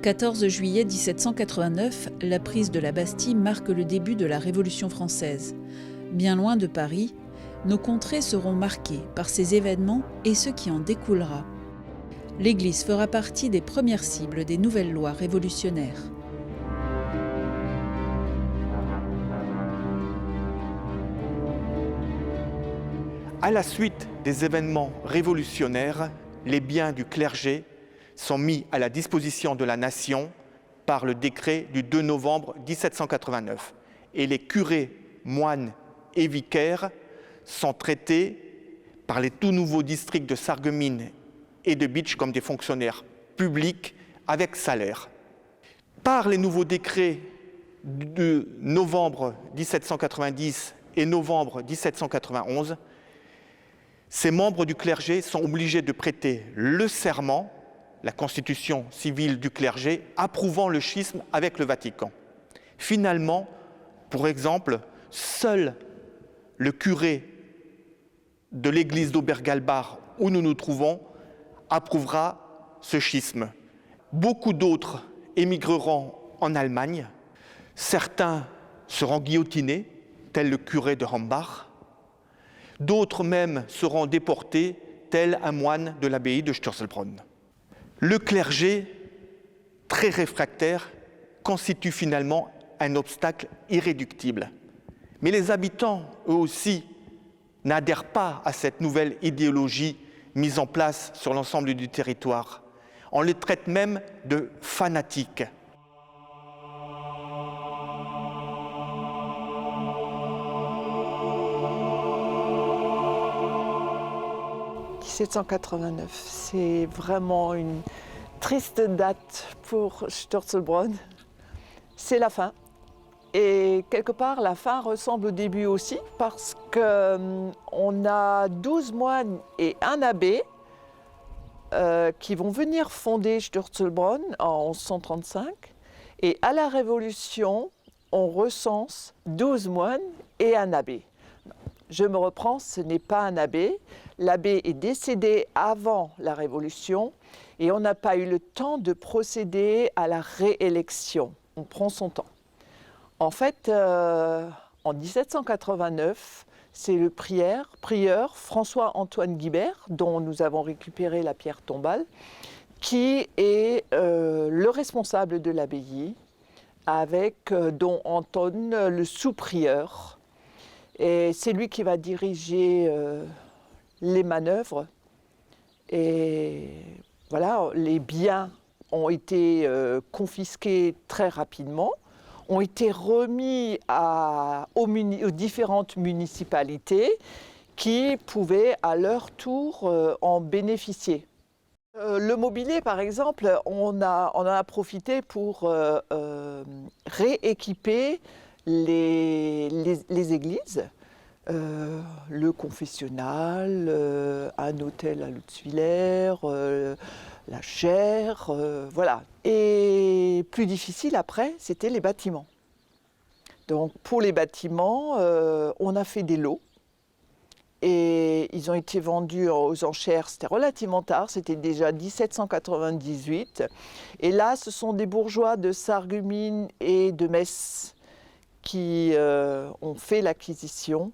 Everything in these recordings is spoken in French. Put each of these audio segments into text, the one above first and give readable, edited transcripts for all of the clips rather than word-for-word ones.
14 juillet 1789, la prise de la Bastille marque le début de la Révolution française. Bien loin de Paris, nos contrées seront marquées par ces événements et ce qui en découlera. L'Église fera partie des premières cibles des nouvelles lois révolutionnaires. À la suite des événements révolutionnaires, les biens du clergé sont mis à la disposition de la nation par le décret du 2 novembre 1789. Et les curés, moines et vicaires sont traités par les tout nouveaux districts de Sarreguemines et de Bitche comme des fonctionnaires publics avec salaire. Par les nouveaux décrets de novembre 1790 et novembre 1791, ces membres du clergé sont obligés de prêter le serment, la constitution civile du clergé, approuvant le schisme avec le Vatican. Finalement, pour exemple, seul le curé de l'église d'Obergalbach, où nous nous trouvons, approuvera ce schisme. Beaucoup d'autres émigreront en Allemagne. Certains seront guillotinés, tel le curé de Hambach. D'autres même seront déportés, tel un moine de l'abbaye de Stößelbronn. Le clergé, très réfractaire, constitue finalement un obstacle irréductible. Mais les habitants, eux aussi, n'adhèrent pas à cette nouvelle idéologie mise en place sur l'ensemble du territoire. On les traite même de fanatiques. « 1789, c'est vraiment une triste date pour Stößelbronn. C'est la fin. Et quelque part, la fin ressemble au début aussi, parce qu'on a 12 moines et un abbé qui vont venir fonder Stößelbronn en 1135. Et à la Révolution, on recense 12 moines et un abbé. Je me reprends, ce n'est pas un abbé. L'abbé est décédé avant la Révolution et on n'a pas eu le temps de procéder à la réélection. On prend son temps. En fait, en 1789, c'est le prieur François-Antoine Guibert, dont nous avons récupéré la pierre tombale, qui est le responsable de l'abbaye, avec Don Anton, le sous-prieur. Et c'est lui qui va diriger les manœuvres. Et voilà, les biens ont été confisqués très rapidement, ont été remis aux différentes municipalités qui pouvaient à leur tour en bénéficier. Le mobilier, par exemple, on en a profité pour rééquiper les églises, le confessionnal, un hôtel à Lutzwiller, la chaire, voilà. Et plus difficile après, c'était les bâtiments. Donc pour les bâtiments, on a fait des lots et ils ont été vendus aux enchères, c'était relativement tard, c'était déjà 1798. Et là, ce sont des bourgeois de Sarreguemines et de Metz qui ont fait l'acquisition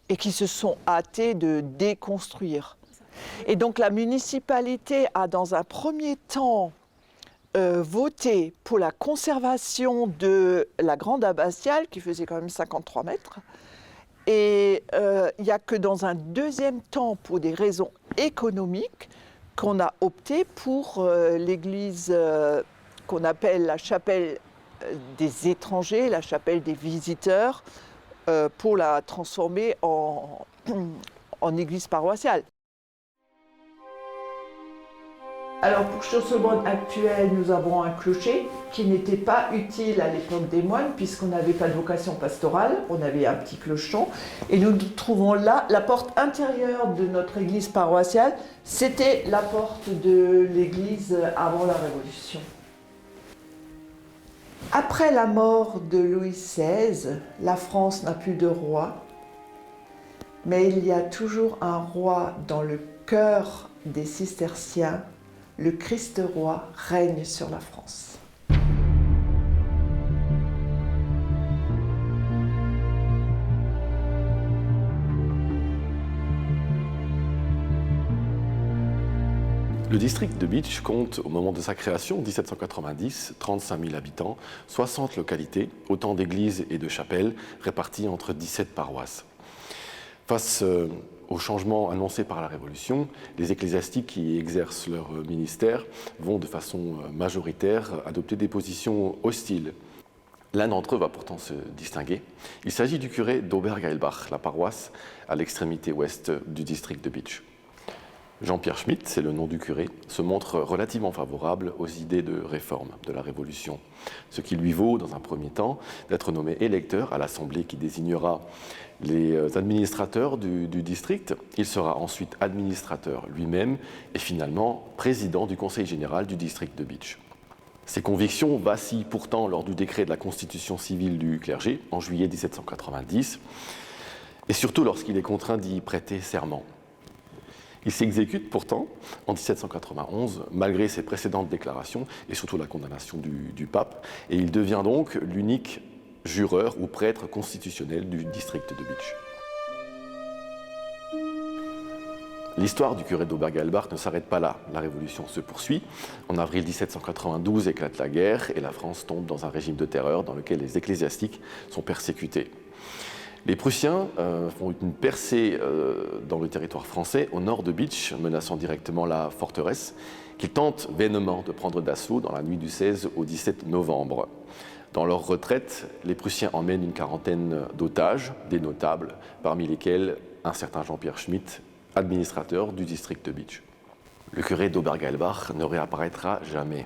et qui se sont hâtés de déconstruire. Et donc la municipalité a dans un premier temps voté pour la conservation de la grande abbatiale qui faisait quand même 53 mètres. Et il n'y a que dans un deuxième temps, pour des raisons économiques, qu'on a opté pour l'église qu'on appelle la chapelle des étrangers, la chapelle des visiteurs, pour la transformer en église paroissiale. Alors pour Stößelbronn actuel, nous avons un clocher qui n'était pas utile à l'époque des moines puisqu'on n'avait pas de vocation pastorale, on avait un petit clocheton. Et nous trouvons là la porte intérieure de notre église paroissiale, c'était la porte de l'église avant la Révolution. Après la mort de Louis XVI, la France n'a plus de roi, mais il y a toujours un roi dans le cœur des cisterciens, le Christ roi règne sur la France. Le district de Bitche compte, au moment de sa création, en 1790, 35 000 habitants, 60 localités, autant d'églises et de chapelles réparties entre 17 paroisses. Face au changement annoncé par la Révolution, les ecclésiastiques qui exercent leur ministère vont de façon majoritaire adopter des positions hostiles. L'un d'entre eux va pourtant se distinguer. Il s'agit du curé d'Obergeilbach, la paroisse à l'extrémité ouest du district de Bitche. Jean-Pierre Schmitt, c'est le nom du curé, se montre relativement favorable aux idées de réforme de la Révolution, ce qui lui vaut, dans un premier temps, d'être nommé électeur à l'Assemblée qui désignera les administrateurs du district. Il sera ensuite administrateur lui-même et finalement président du Conseil général du district de Bitche. Ses convictions vacillent pourtant lors du décret de la constitution civile du clergé en juillet 1790 et surtout lorsqu'il est contraint d'y prêter serment. Il s'exécute pourtant en 1791, malgré ses précédentes déclarations et surtout la condamnation du pape, et il devient donc l'unique jureur ou prêtre constitutionnel du district de Bitche. L'histoire du curé d'Obergeilbach ne s'arrête pas là, la Révolution se poursuit. En avril 1792 éclate la guerre et la France tombe dans un régime de terreur dans lequel les ecclésiastiques sont persécutés. Les Prussiens font une percée dans le territoire français au nord de Bitche, menaçant directement la forteresse, qu'ils tentent vainement de prendre d'assaut dans la nuit du 16 au 17 novembre. Dans leur retraite, les Prussiens emmènent une quarantaine d'otages, des notables, parmi lesquels un certain Jean-Pierre Schmitt, administrateur du district de Bitche. Le curé d'Obergeilbach ne réapparaîtra jamais,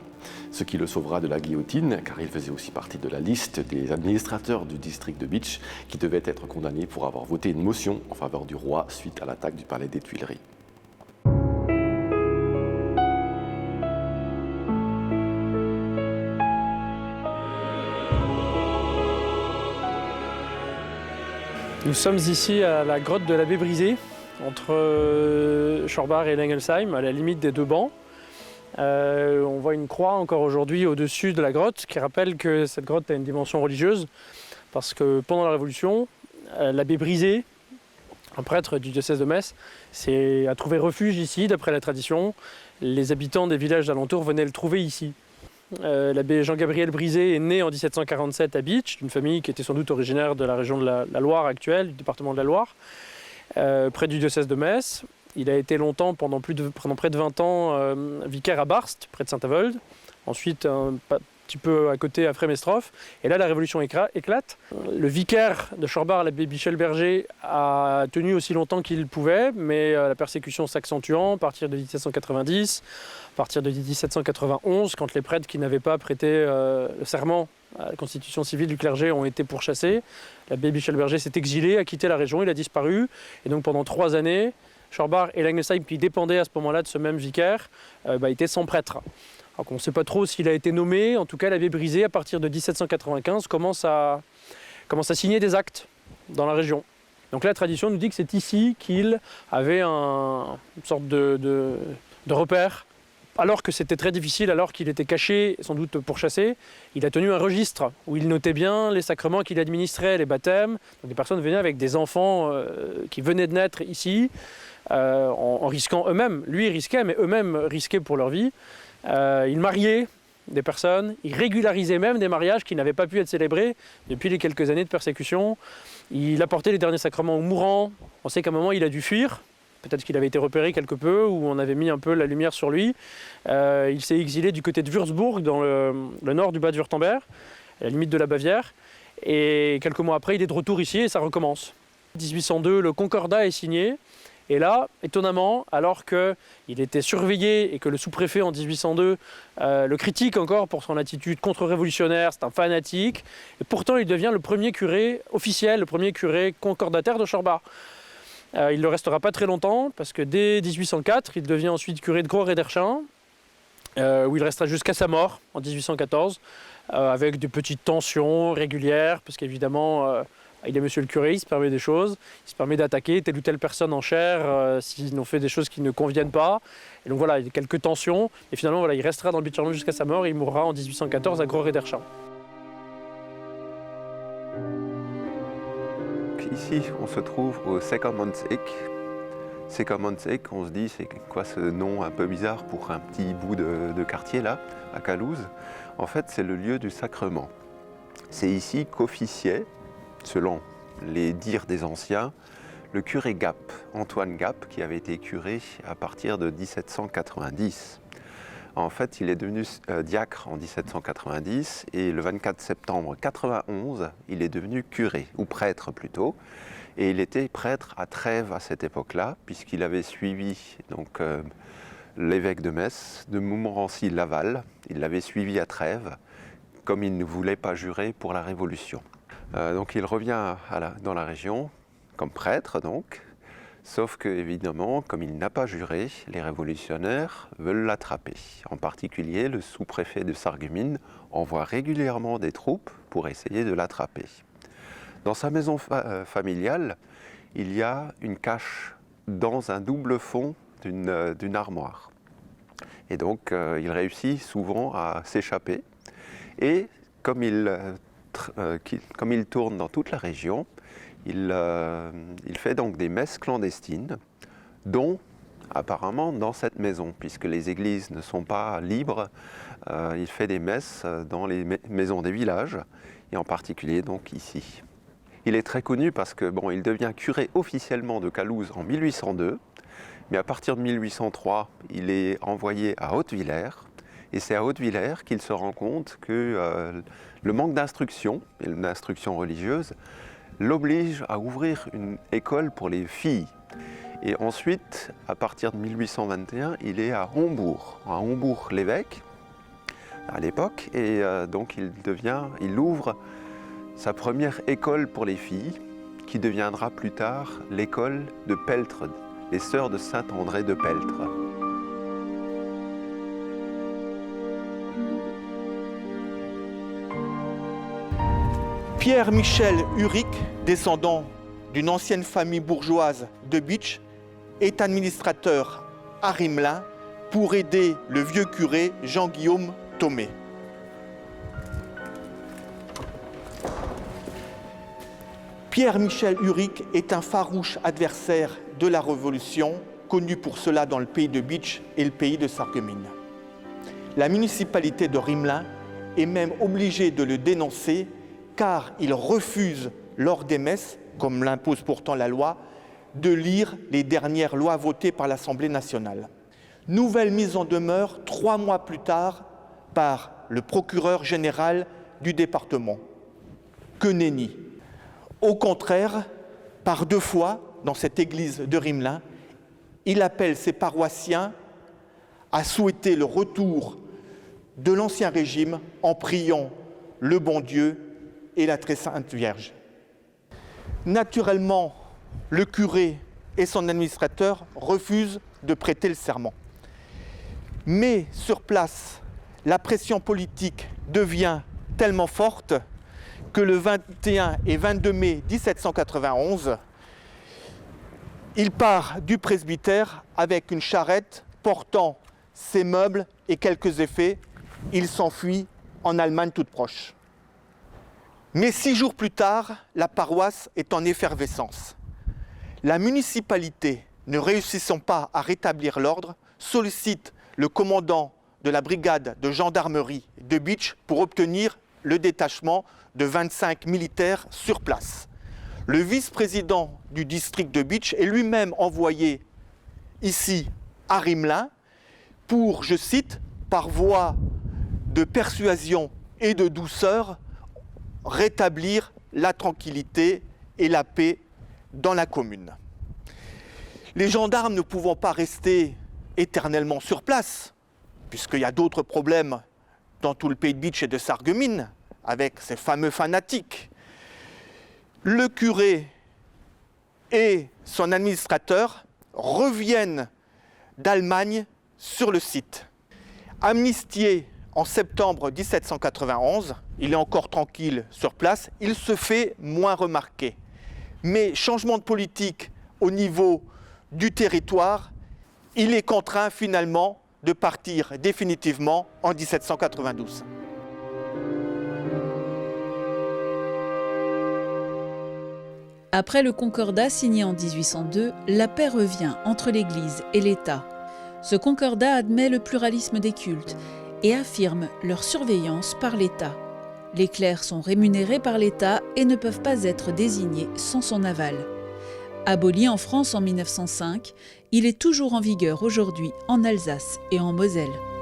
ce qui le sauvera de la guillotine, car il faisait aussi partie de la liste des administrateurs du district de Bitche qui devaient être condamnés pour avoir voté une motion en faveur du roi suite à l'attaque du palais des Tuileries. Nous sommes ici à la grotte de l'abbé Brisé, entre Schorbach et Lengelsheim, à la limite des deux bancs. On voit une croix encore aujourd'hui au-dessus de la grotte qui rappelle que cette grotte a une dimension religieuse parce que pendant la Révolution, l'abbé Brisé, un prêtre du diocèse de Metz, a trouvé refuge ici d'après la tradition. Les habitants des villages alentours venaient le trouver ici. L'abbé Jean-Gabriel Brisé est né en 1747 à Bitche, d'une famille qui était sans doute originaire de la région de la Loire actuelle, du département de la Loire. Près du diocèse de Metz. Il a été longtemps, pendant près de 20 ans, vicaire à Barst, près de Saint-Avold. Ensuite, un petit peu à côté, à Frémestroff. Et là, la Révolution éclate. Le vicaire de Schorbach, l'abbé Michel Berger, a tenu aussi longtemps qu'il pouvait, mais la persécution s'accentuant à partir de 1790, à partir de 1791, quand les prêtres qui n'avaient pas prêté le serment à la constitution civile du clergé ont été pourchassés. L'abbé Michel Berger s'est exilé, a quitté la région, il a disparu. Et donc pendant 3 années, Schorbach et Lengelsheim, qui dépendaient à ce moment-là de ce même vicaire, étaient sans prêtre. Alors on ne sait pas trop s'il a été nommé. En tout cas, l'abbé Brisé, à partir de 1795, commence à signer des actes dans la région. Donc la tradition nous dit que c'est ici qu'il avait une sorte de repère. Alors que c'était très difficile, alors qu'il était caché, sans doute pourchassé, il a tenu un registre où il notait bien les sacrements qu'il administrait, les baptêmes. Donc des personnes venaient avec des enfants qui venaient de naître ici, en risquant eux-mêmes. Lui, il risquait, mais eux-mêmes risquaient pour leur vie. Il mariait des personnes, il régularisait même des mariages qui n'avaient pas pu être célébrés depuis les quelques années de persécution. Il apportait les derniers sacrements aux mourants. On sait qu'à un moment, il a dû fuir. Peut-être qu'il avait été repéré quelque peu, ou on avait mis un peu la lumière sur lui. Il s'est exilé du côté de Würzburg, dans le nord du Bade-Württemberg, à la limite de la Bavière. Et quelques mois après, il est de retour ici et ça recommence. En 1802, le Concordat est signé. Et là, étonnamment, alors qu'il était surveillé et que le sous-préfet en 1802 le critique encore pour son attitude contre-révolutionnaire, c'est un fanatique, et pourtant il devient le premier curé officiel, le premier curé concordataire de Schorbach. Il ne restera pas très longtemps, parce que dès 1804, il devient ensuite curé de Groß-Rederschein, où il restera jusqu'à sa mort, en 1814, avec des petites tensions régulières, parce qu'évidemment, Il est monsieur le curé, il se permet des choses, il se permet d'attaquer telle ou telle personne en chair s'ils ont fait des choses qui ne conviennent pas. Et donc voilà, il y a quelques tensions. Et finalement, voilà, il restera dans le Beach Hammam jusqu'à sa mort et il mourra en 1814 à Groot Redersham. Ici, on se trouve au Sekamonsek. Sekamonsek, on se dit, c'est quoi ce nom un peu bizarre pour un petit bout de quartier là, à Calouze. En fait, c'est le lieu du sacrement. C'est ici qu'officiait, selon les dires des anciens, le curé Gap, Antoine Gap, qui avait été curé à partir de 1790. En fait, il est devenu diacre en 1790 et le 24 septembre 1991, il est devenu curé, ou prêtre plutôt. Et il était prêtre à Trèves à cette époque-là, puisqu'il avait suivi donc, l'évêque de Metz, de Montmorency-Laval. Il l'avait suivi à Trèves, comme il ne voulait pas jurer pour la Révolution. Donc il revient dans la région, comme prêtre donc, sauf que évidemment, comme il n'a pas juré, les révolutionnaires veulent l'attraper. En particulier, le sous-préfet de Sarreguemines envoie régulièrement des troupes pour essayer de l'attraper. Dans sa maison familiale, il y a une cache dans un double fond d'une armoire. Et donc, il réussit souvent à s'échapper. Et comme il tourne dans toute la région, il fait donc des messes clandestines, dont apparemment dans cette maison, puisque les églises ne sont pas libres. Il fait des messes dans les maisons des villages, et en particulier donc ici. Il est très connu parce que il devient curé officiellement de Calouze en 1802, mais à partir de 1803, il est envoyé à Hautevillers, et c'est à Hautevillers qu'il se rend compte que le manque d'instruction, et d'instruction religieuse, l'oblige à ouvrir une école pour les filles. Et ensuite, à partir de 1821, il est à Hombourg-l'Évêque, à l'époque, et donc il ouvre sa première école pour les filles, qui deviendra plus tard l'école de Peltre, les Sœurs de Saint-André de Peltre. Pierre-Michel Huric, descendant d'une ancienne famille bourgeoise de Bitche, est administrateur à Rimelin pour aider le vieux curé Jean-Guillaume Thomé. Pierre-Michel Huric est un farouche adversaire de la Révolution, connu pour cela dans le pays de Bitche et le pays de Sarreguemines. La municipalité de Rimelin est même obligée de le dénoncer car il refuse, lors des messes, comme l'impose pourtant la loi, de lire les dernières lois votées par l'Assemblée nationale. Nouvelle mise en demeure 3 mois plus tard par le procureur général du département. Que nenni! Au contraire, par 2 fois, dans cette église de Rimelin, il appelle ses paroissiens à souhaiter le retour de l'Ancien Régime en priant le bon Dieu et la très sainte Vierge. Naturellement, le curé et son administrateur refusent de prêter le serment. Mais sur place, la pression politique devient tellement forte que le 21 et 22 mai 1791, il part du presbytère avec une charrette portant ses meubles et quelques effets. Il s'enfuit en Allemagne toute proche. Mais 6 jours plus tard, la paroisse est en effervescence. La municipalité, ne réussissant pas à rétablir l'ordre, sollicite le commandant de la brigade de gendarmerie de Bitche pour obtenir le détachement de 25 militaires sur place. Le vice-président du district de Bitche est lui-même envoyé ici à Rimelin pour, je cite, par voie de persuasion et de douceur, rétablir la tranquillité et la paix dans la commune. Les gendarmes ne pouvant pas rester éternellement sur place, puisqu'il y a d'autres problèmes dans tout le pays de Bitche et de Sarreguemines, avec ces fameux fanatiques, le curé et son administrateur reviennent d'Allemagne sur le site. Amnistié en septembre 1791, il est encore tranquille sur place, il se fait moins remarquer. Mais changement de politique au niveau du territoire, il est contraint finalement de partir définitivement en 1792. Après le concordat signé en 1802, la paix revient entre l'Église et l'État. Ce concordat admet le pluralisme des cultes et affirme leur surveillance par l'État. Les clercs sont rémunérés par l'État et ne peuvent pas être désignés sans son aval. Aboli en France en 1905, il est toujours en vigueur aujourd'hui en Alsace et en Moselle.